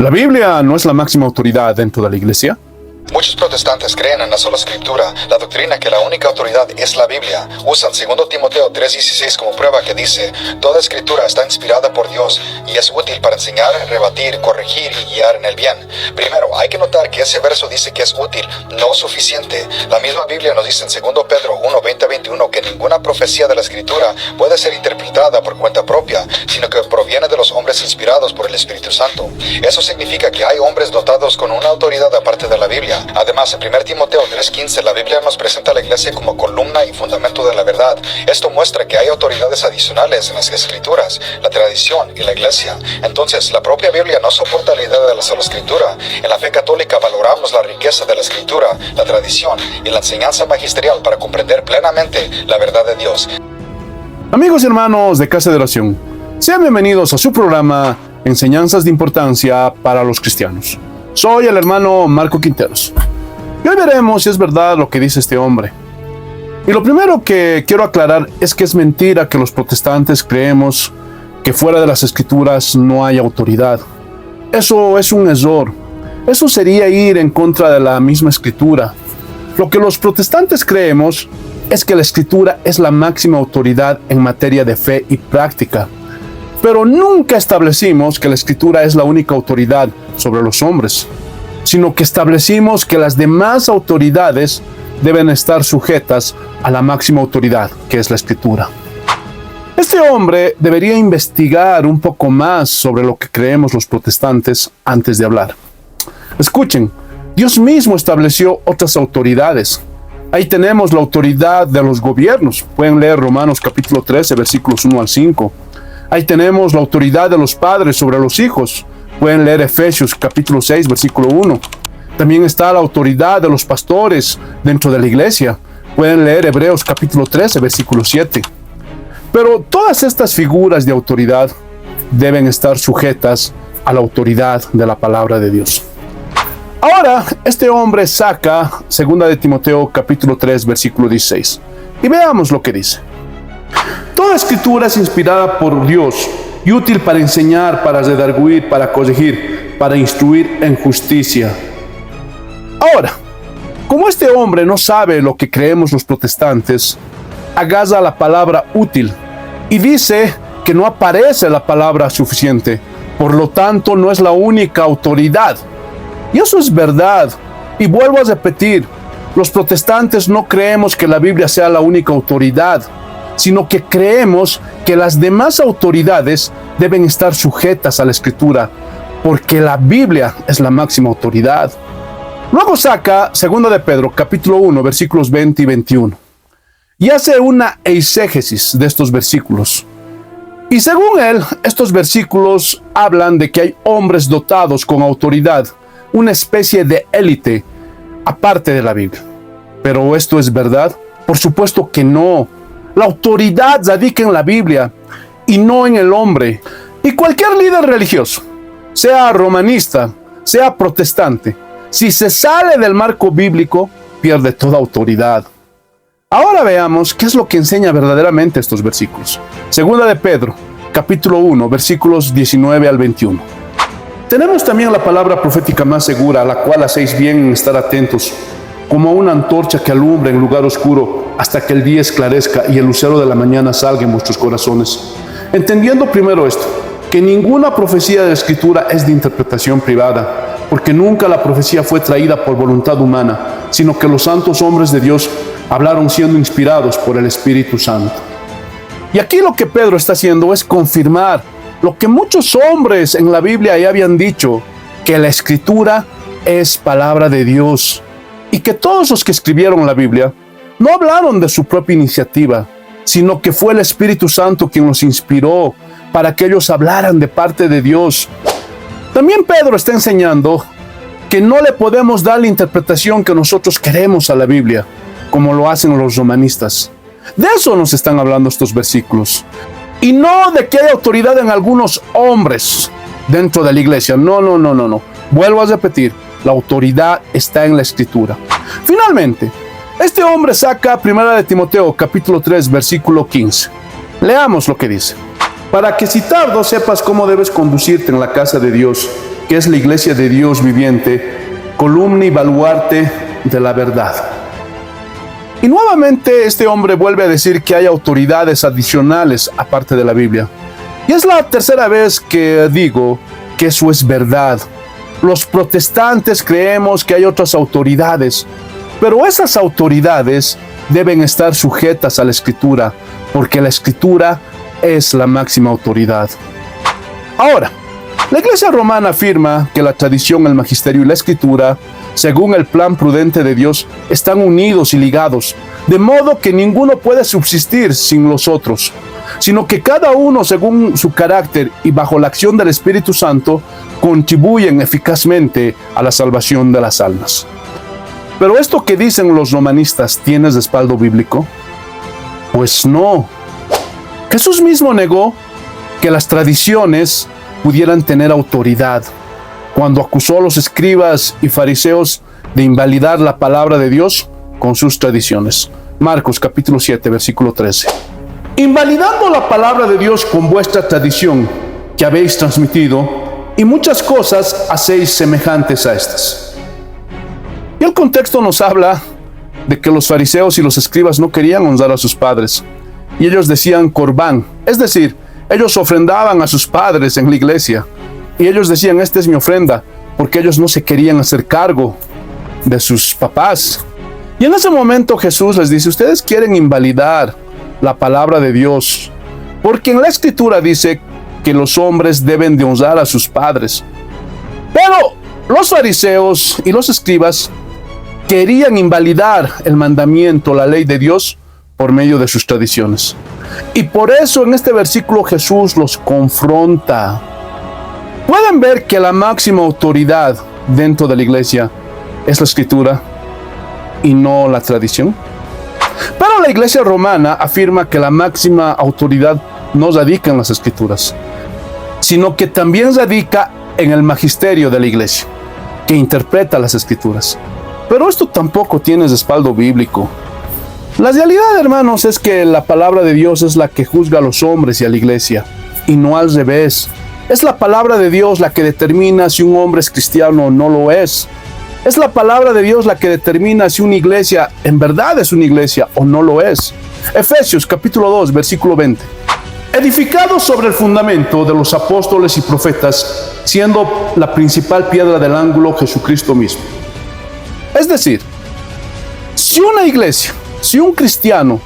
¿La Biblia no es la máxima autoridad dentro de la iglesia? Muchos protestantes creen en la sola escritura, la doctrina que la única autoridad es la Biblia. Usan 2 Timoteo 3:16 como prueba que dice: toda escritura está inspirada por Dios y es útil para enseñar, rebatir, corregir y guiar en el bien. Primero, hay que notar que ese verso dice que es útil, no suficiente. La misma Biblia nos dice en 2 Pedro 1:20-21 que ninguna profecía de la escritura puede ser interpretada por cuenta propia, sino que proviene de los hombres inspirados por el Espíritu Santo. Eso significa que hay hombres dotados con una autoridad aparte de la Biblia. Además, en 1 Timoteo 3:15, la Biblia nos presenta a la iglesia como columna y fundamento de la verdad. Esto muestra que hay autoridades adicionales en las escrituras, la tradición y la iglesia. Entonces, la propia Biblia no soporta la idea de la sola escritura. En la fe católica valoramos la riqueza de la escritura, la tradición y la enseñanza magisterial para comprender plenamente la verdad de Dios. Amigos y hermanos de Casa de Oración, sean bienvenidos a su programa Enseñanzas de Importancia para los Cristianos. Soy el hermano Marco Quinteros. Y hoy veremos si es verdad lo que dice este hombre. Y lo primero que quiero aclarar es que es mentira que los protestantes creemos que fuera de las escrituras no hay autoridad. Eso es un error. Eso sería ir en contra de la misma escritura. Lo que los protestantes creemos es que la escritura es la máxima autoridad en materia de fe y práctica. Pero nunca establecimos que la escritura es la única autoridad sobre los hombres, sino que establecimos que las demás autoridades deben estar sujetas a la máxima autoridad, que es la escritura. Este hombre debería investigar un poco más sobre lo que creemos los protestantes antes de hablar. Escuchen, Dios mismo estableció otras autoridades. Ahí tenemos la autoridad de los gobiernos. Pueden leer Romanos capítulo 13, versículos 1 al 5. Ahí tenemos la autoridad de los padres sobre los hijos. Pueden leer Efesios capítulo 6, versículo 1. También está la autoridad de los pastores dentro de la iglesia. Pueden leer Hebreos capítulo 13, versículo 7. Pero todas estas figuras de autoridad deben estar sujetas a la autoridad de la palabra de Dios. Ahora, este hombre saca 2 Timoteo capítulo 3, versículo 16. Y veamos lo que dice. Toda escritura es inspirada por Dios y útil para enseñar, para redarguir, para corregir, para instruir en justicia. Ahora, como este hombre no sabe lo que creemos los protestantes, agarra la palabra útil y dice que no aparece la palabra suficiente, por lo tanto no es la única autoridad. Y eso es verdad. Y vuelvo a repetir, los protestantes no creemos que la Biblia sea la única autoridad, sino que creemos que las demás autoridades deben estar sujetas a la Escritura, porque la Biblia es la máxima autoridad. Luego saca 2 de Pedro, capítulo 1, versículos 20 y 21, y hace una eisegesis de estos versículos. Y según él, estos versículos hablan de que hay hombres dotados con autoridad, una especie de élite, aparte de la Biblia. ¿Pero esto es verdad? Por supuesto que no. La autoridad radica en la Biblia y no en el hombre. Y cualquier líder religioso, sea romanista, sea protestante, si se sale del marco bíblico, pierde toda autoridad. Ahora veamos qué es lo que enseña verdaderamente estos versículos. 2 de Pedro, capítulo 1, versículos 19 al 21. Tenemos también la palabra profética más segura, a la cual hacéis bien en estar atentos, como una antorcha que alumbra en lugar oscuro hasta que el día esclarezca y el lucero de la mañana salga en vuestros corazones. Entendiendo primero esto, que ninguna profecía de la Escritura es de interpretación privada, porque nunca la profecía fue traída por voluntad humana, sino que los santos hombres de Dios hablaron siendo inspirados por el Espíritu Santo. Y aquí lo que Pedro está haciendo es confirmar lo que muchos hombres en la Biblia ya habían dicho, que la Escritura es palabra de Dios, y que todos los que escribieron la Biblia no hablaron de su propia iniciativa, sino que fue el Espíritu Santo quien los inspiró para que ellos hablaran de parte de Dios. También Pedro está enseñando que no le podemos dar la interpretación que nosotros queremos a la Biblia, como lo hacen los romanistas. De eso nos están hablando estos versículos. Y no de que hay autoridad en algunos hombres dentro de la iglesia. No. Vuelvo a repetir, la autoridad está en la Escritura. Finalmente, este hombre saca 1 de Timoteo, capítulo 3, versículo 15. Leamos lo que dice. para que si tardo sepas cómo debes conducirte en la casa de Dios, que es la iglesia de Dios viviente, columna y baluarte de la verdad. Y nuevamente este hombre vuelve a decir que hay autoridades adicionales aparte de la Biblia. Y es la tercera vez que digo que eso es verdad. Los protestantes creemos que hay otras autoridades, pero esas autoridades deben estar sujetas a la Escritura, porque la Escritura es la máxima autoridad. Ahora, la Iglesia romana afirma que la tradición, el magisterio y la Escritura, según el plan prudente de Dios, están unidos y ligados, de modo que ninguno puede subsistir sin los otros, sino que cada uno, según su carácter y bajo la acción del Espíritu Santo, contribuyen eficazmente a la salvación de las almas. Pero esto que dicen los romanistas, ¿tiene respaldo bíblico? Pues no. Jesús mismo negó que las tradiciones pudieran tener autoridad cuando acusó a los escribas y fariseos de invalidar la palabra de Dios con sus tradiciones. Marcos capítulo 7, versículo 13. Invalidando la palabra de Dios con vuestra tradición que habéis transmitido, y muchas cosas hacéis semejantes a estas. Y el contexto nos habla de que los fariseos y los escribas no querían honrar a sus padres, y ellos decían corbán, es decir, ellos ofrendaban a sus padres en la iglesia, y ellos decían, esta es mi ofrenda, porque ellos no se querían hacer cargo de sus papás. Y en ese momento Jesús les dice, ustedes quieren invalidar la palabra de Dios, porque en la Escritura dice que los hombres deben de honrar a sus padres. Pero los fariseos y los escribas querían invalidar el mandamiento, la ley de Dios, por medio de sus tradiciones. Y por eso en este versículo Jesús los confronta. Pueden ver que la máxima autoridad dentro de la iglesia es la Escritura y no la tradición. Pero la iglesia romana afirma que la máxima autoridad no radica en las Escrituras, sino que también radica en el magisterio de la iglesia, que interpreta las Escrituras. Pero esto tampoco tiene respaldo bíblico. La realidad, hermanos, es que la palabra de Dios es la que juzga a los hombres y a la iglesia, y no al revés. Es la palabra de Dios la que determina si un hombre es cristiano o no lo es. Es la palabra de Dios la que determina si una iglesia en verdad es una iglesia o no lo es. Efesios capítulo 2, versículo 20. Edificados sobre el fundamento de los apóstoles y profetas, siendo la principal piedra del ángulo Jesucristo mismo. Es decir, si una iglesia, si un cristiano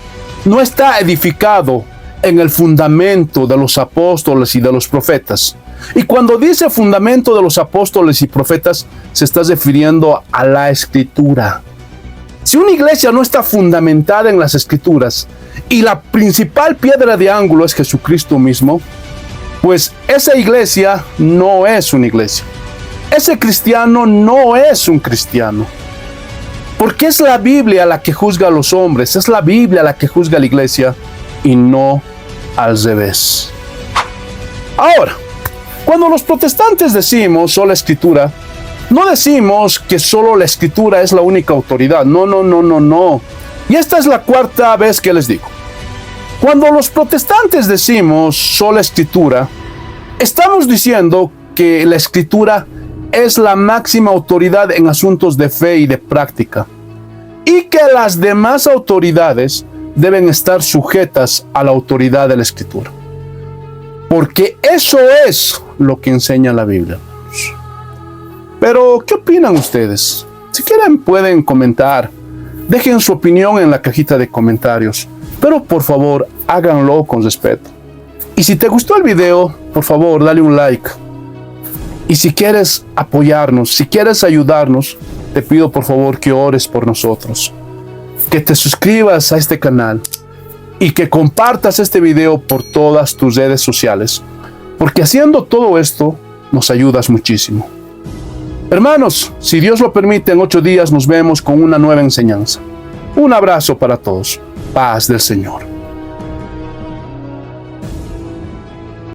no está edificado en el fundamento de los apóstoles y de los profetas, y cuando dice fundamento de los apóstoles y profetas, se está refiriendo a la Escritura. Si una iglesia no está fundamentada en las Escrituras y la principal piedra de ángulo es Jesucristo mismo, pues esa iglesia no es una iglesia. Ese cristiano no es un cristiano. Porque es la Biblia la que juzga a los hombres, es la Biblia la que juzga a la iglesia y no al revés. Ahora, cuando los protestantes decimos solo la Escritura, no decimos que solo la Escritura es la única autoridad. No. Y esta es la cuarta vez que les digo. Cuando los protestantes decimos solo la Escritura, estamos diciendo que la Escritura es la máxima autoridad en asuntos de fe y de práctica, y que las demás autoridades deben estar sujetas a la autoridad de la Escritura. Porque eso es lo que enseña la Biblia. Pero, ¿qué opinan ustedes? Si quieren pueden comentar. Dejen su opinión en la cajita de comentarios. Pero por favor, háganlo con respeto. Y si te gustó el video, por favor, dale un like. Y si quieres apoyarnos, si quieres ayudarnos, te pido por favor que ores por nosotros. Que te suscribas a este canal. Y que compartas este video por todas tus redes sociales. Porque haciendo todo esto, nos ayudas muchísimo. Hermanos, si Dios lo permite, en 8 días nos vemos con una nueva enseñanza. Un abrazo para todos. Paz del Señor.